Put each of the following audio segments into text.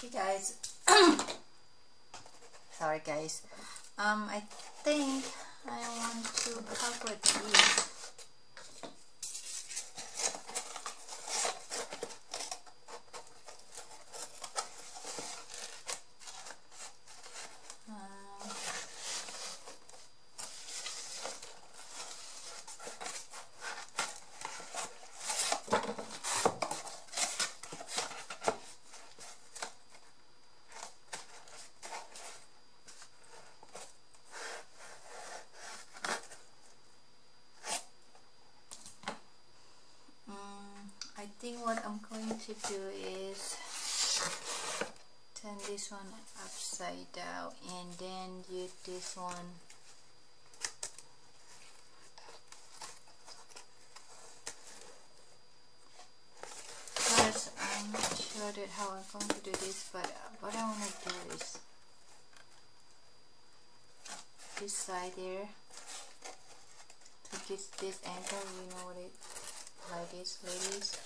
Hey guys, sorry guys. I think I want to cover these. I think what I'm going to do is turn this one upside down and then use this one first. I'm not sure that how I'm going to do this, but what I want to do is this side there to get this angle, you know what it like this, ladies.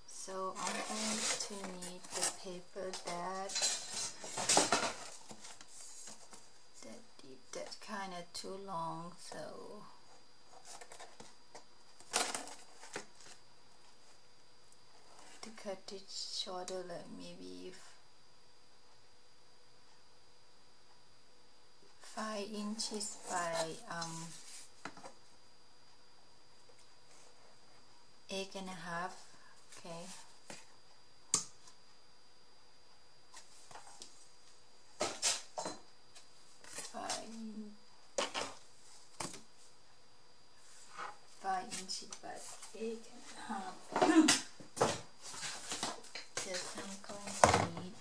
So I'm going to need the paper that's kind of too long, so to cut it shorter, like maybe 5 inches by 8.5. Okay. Five inches by 8.5. Just I'm going to need.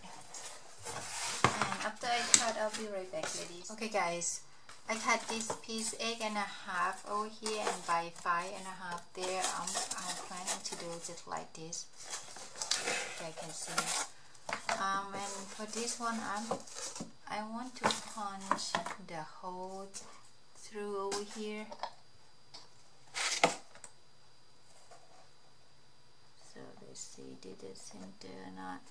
And after I cut, I'll be right back, ladies. Okay, guys. I cut this piece 8.5 over here and by 5.5 there. I'm planning to do just like this. Okay, I can see. And for this one, I want to punch the hole through over here. So let's see, did it center or not?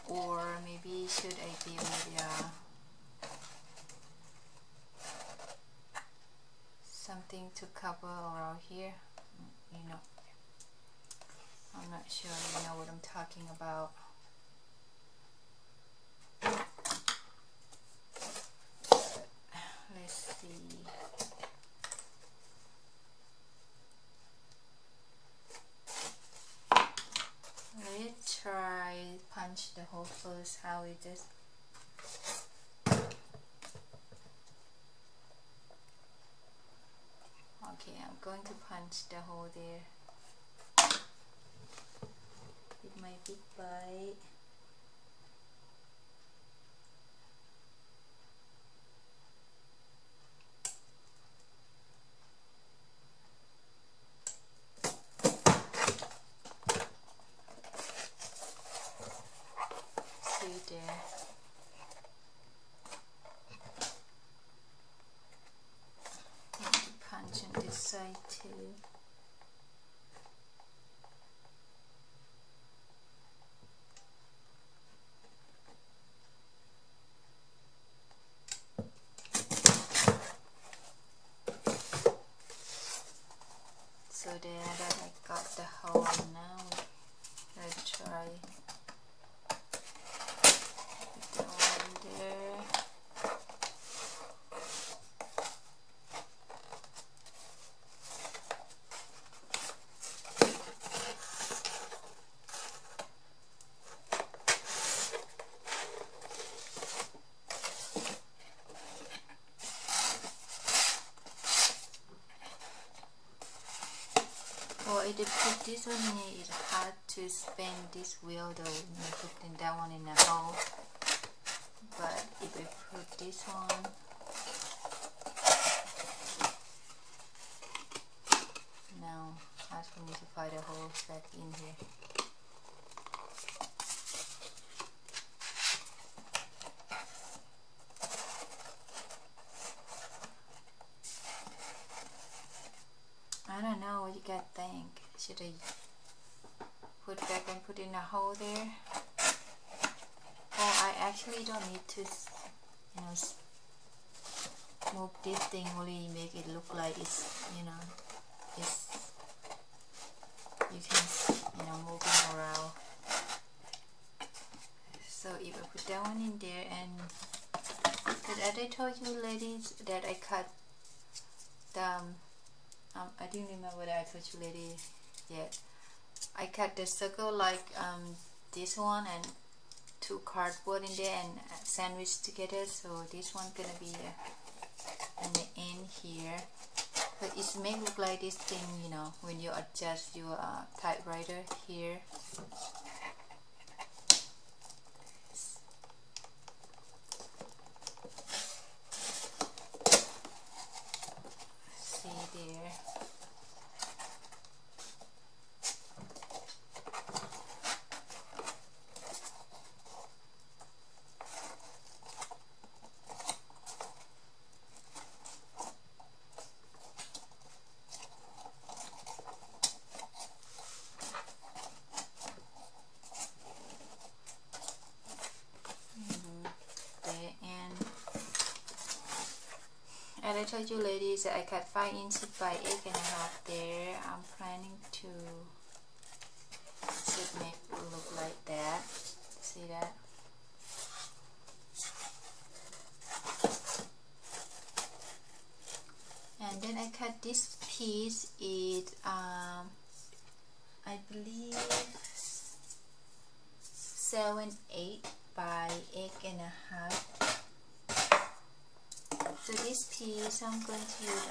Or maybe should I give it something to cover around here? You know, I'm not sure you know what I'm talking about. Let's see. Let's try punch the hole first, how it is. Okay, I'm going to punch the hole there with my big bite. See there. Punch on this side too. So there that I got the hole now. Let's try put the one there. If you put this one in, it's hard to spin this wheel though, you put that one in the hole. But if we put this one, now ask me to find a hole back in here. I think. Should I put back and put in a hole there? Or I actually don't need to, you know, move this thing, only make it look like it's, you know, it's, you can, you know, move it around. So if I put that one in there, and but as I told you ladies that I cut the I didn't remember what I told you ladies yet. I cut the circle like this one and two cardboard in there and sandwiched together, so this one gonna be on the end here, but it may look like this thing, you know, when you adjust your typewriter here. See there. And I told you ladies that I cut 5 inches by 8.5 there. I'm planning to should make it look like that. See that? And then I cut this piece. It I believe 7/8 by 8.5. So this piece I'm going to use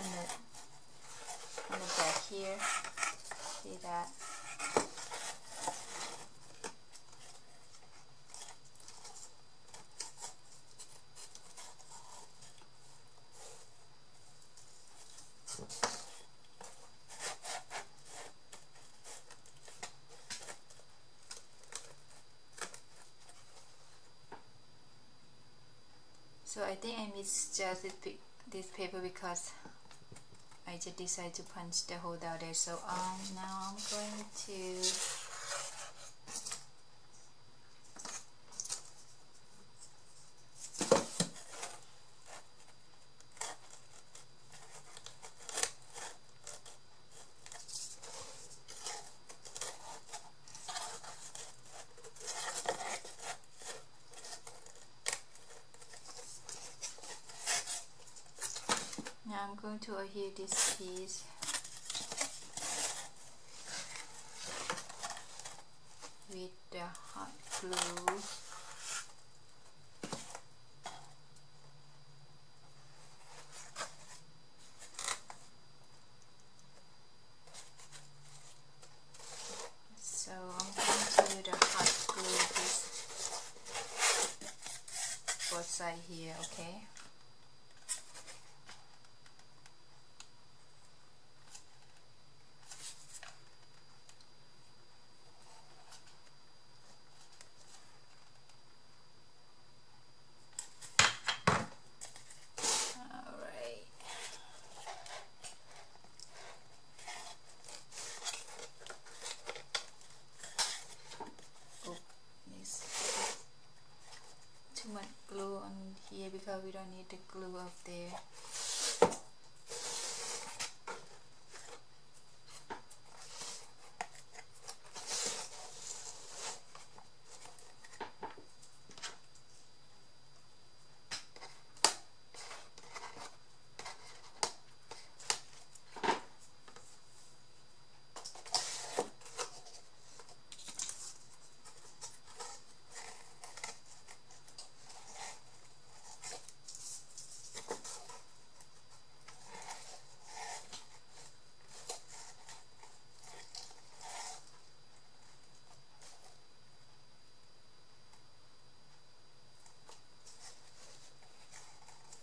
on the back here. See that? So I think I misjudged this paper because I just decided to punch the hole down there. So now I'm going to I'm going to adhere this piece with the hot glue. So I'm going to do the hot glue this both side here, okay? Too much glue on here because we don't need the glue up there.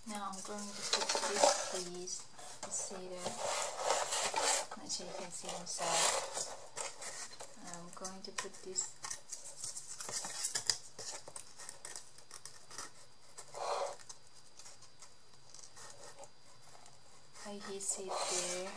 Now I'm going to put this piece, you see that, not sure you can see inside. I'm going to put this adhesive there.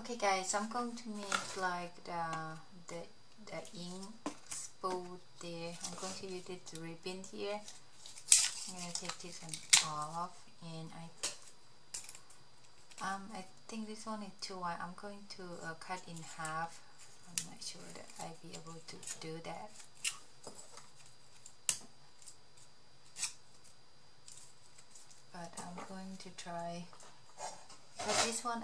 Okay guys, I'm going to make like the ink spool there. I'm going to use this ribbon here. I'm gonna take this one off, and I think this one is too wide. I'm going to cut in half. I'm not sure that I'll be able to do that. But I'm going to try. But this one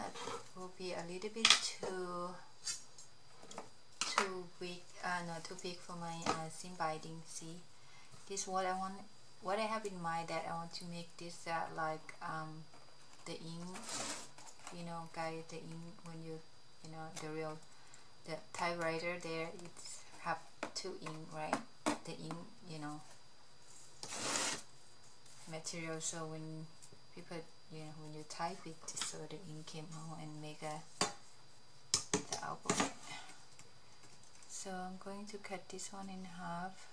will be a little bit too big. Not too big for my seam binding. See, this is what I want. What I have in mind, that I want to make this like the ink. You know, guys, the ink when you the typewriter there, it's have two ink, right? The ink, material. So when people, when you type it, so the ink came out and make the alphabet. So I'm going to cut this one in half.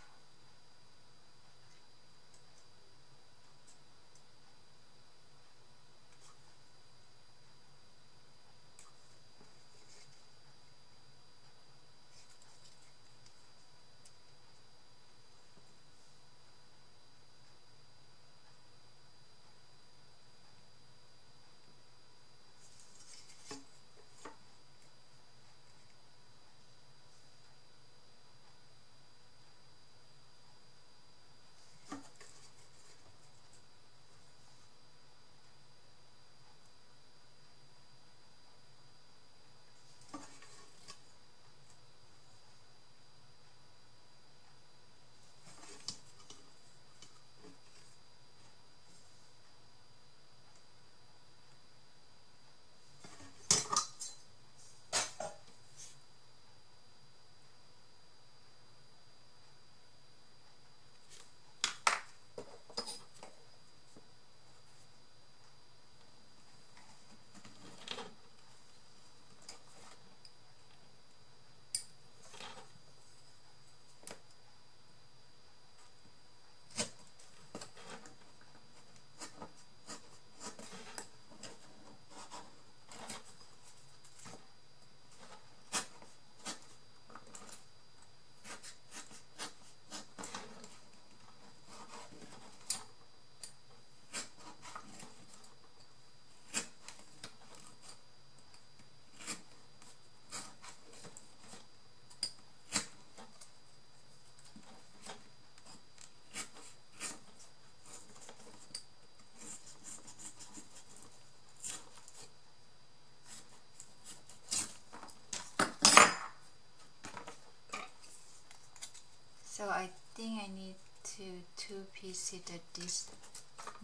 So I think I need two pieces of this,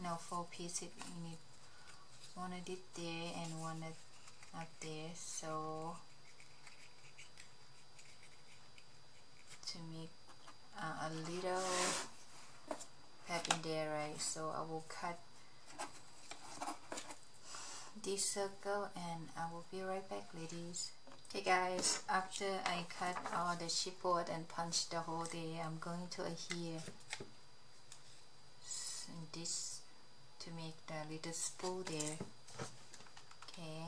no, 4 pieces. You need one of it there and one up there. So to make a little gap in there, right? So I will cut this circle and I will be right back, ladies. Okay guys, after I cut all the chipboard and punch the hole there, I'm going to adhere this to make the little spool there. Okay.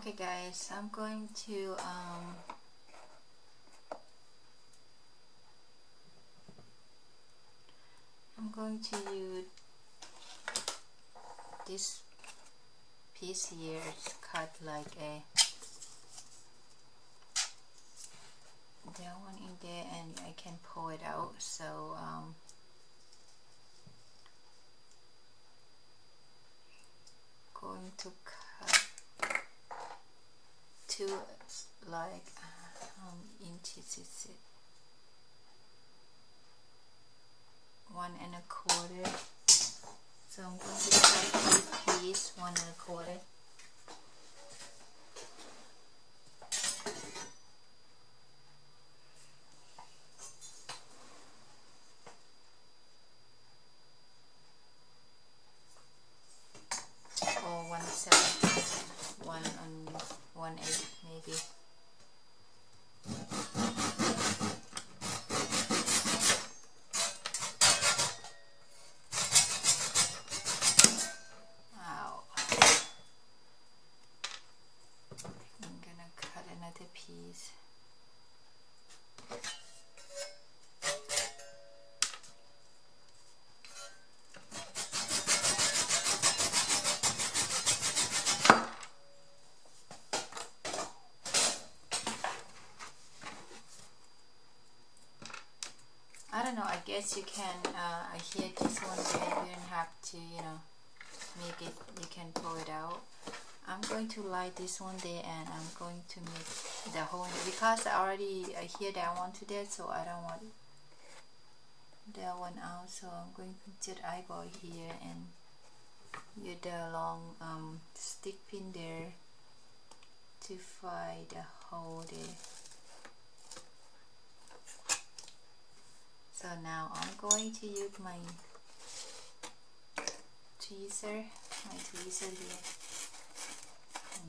Okay guys, I'm going to use this piece here. It's cut like a that one in there, and I can pull it out. So going to cut 2 like inches is it? 1¼ So I'm going to cut this piece 1¼ or 1/7, 1/8 maybe. Piece. I don't know, I guess you can I hear this one there, you don't have to, you know, make it, you can pull it out. I'm going to light this one there, and I'm going to make the hole in it because I hear that one to that, so I don't want that one out. So I'm going to just eyeball here and get the long stick pin there to find the hole there. So now I'm going to use my tweezer here.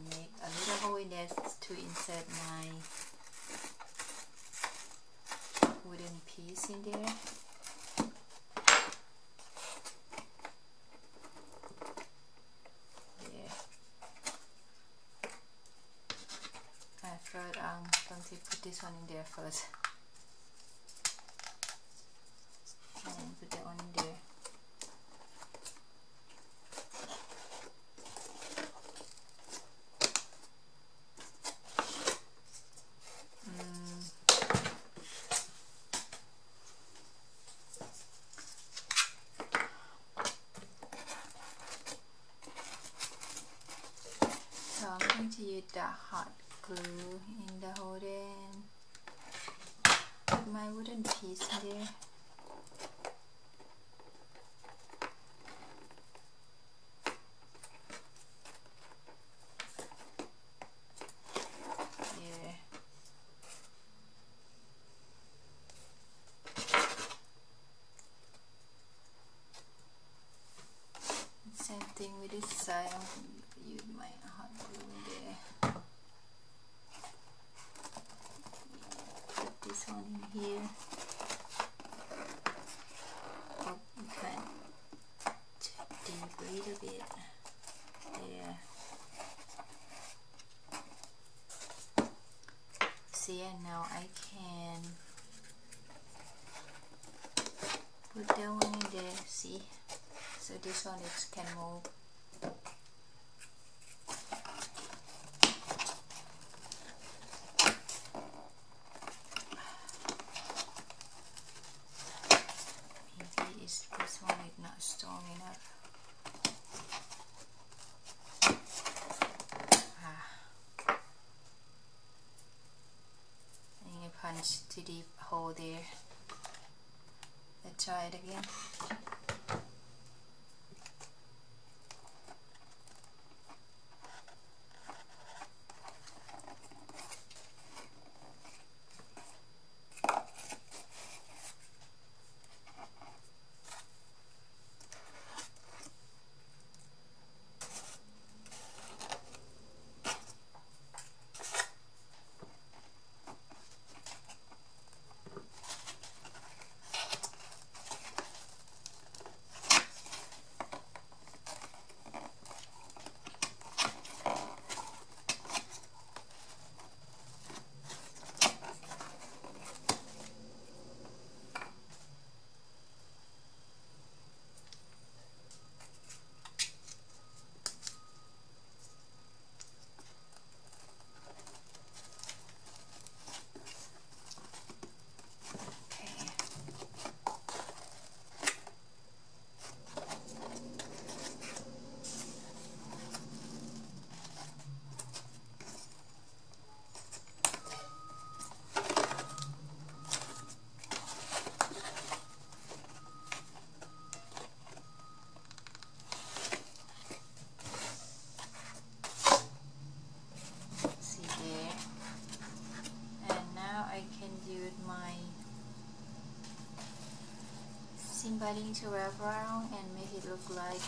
Make a little hole in there to insert my wooden piece in there. There. First, I'm going to put this one in there first, and put that one in there. To use the hot glue in the hole and put my wooden piece in there. Yeah. Same thing with this side. I'm going to use my hot glue in there. Put this one in here. Oh, you can deep a little bit there. See, and now I can put that one in there. See, so this one can move. This one is not strong enough. And you punch to deep hole there. Let's try it again. somebody to wrap around and make it look like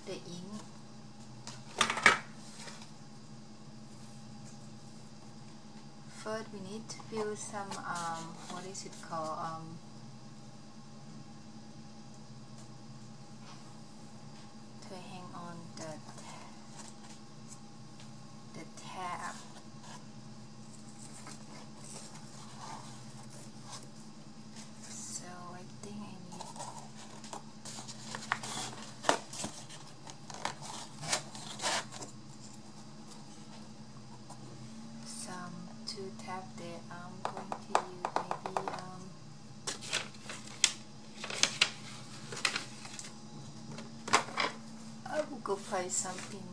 the ink. First we need to build some what is it called, to hang on the tab. So I think I need some two tab that I'm going to use. Maybe I will go find something